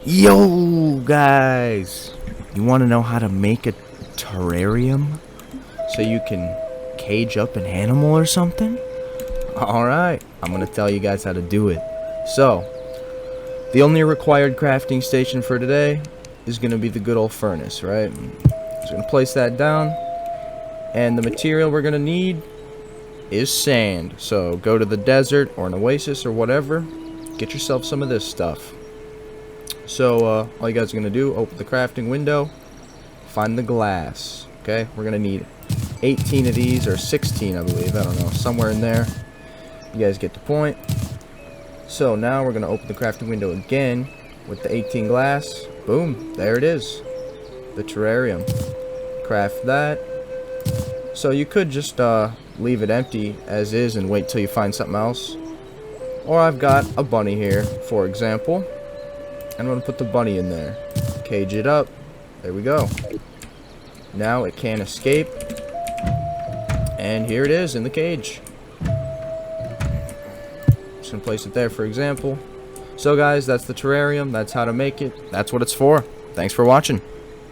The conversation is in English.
Yo guys, you want to know how to make a terrarium so you can cage up an animal or something? Alright, I'm gonna tell you guys how to do it. So, the only required crafting station for today is gonna be the good old furnace, right? Just gonna place that down, and the material we're gonna need is sand. So go to the desert or an oasis or whatever, get yourself some of this stuff. So all you guys are gonna do, open the crafting window, find the glass. Okay, we're gonna need 18 of these, or 16 I believe, I don't know, somewhere in there. You guys get the point. So now we're gonna open the crafting window again with the 18 glass. Boom, there it is, the terrarium. Craft that. So you could just leave it empty as is and wait till you find something else, or I've got a bunny here, for example. I'm going to put the bunny in there. Cage it up. There we go. Now it can't escape. And here it is in the cage. Just going to place it there for example. So guys, that's the terrarium. That's how to make it. That's what it's for. Thanks for watching.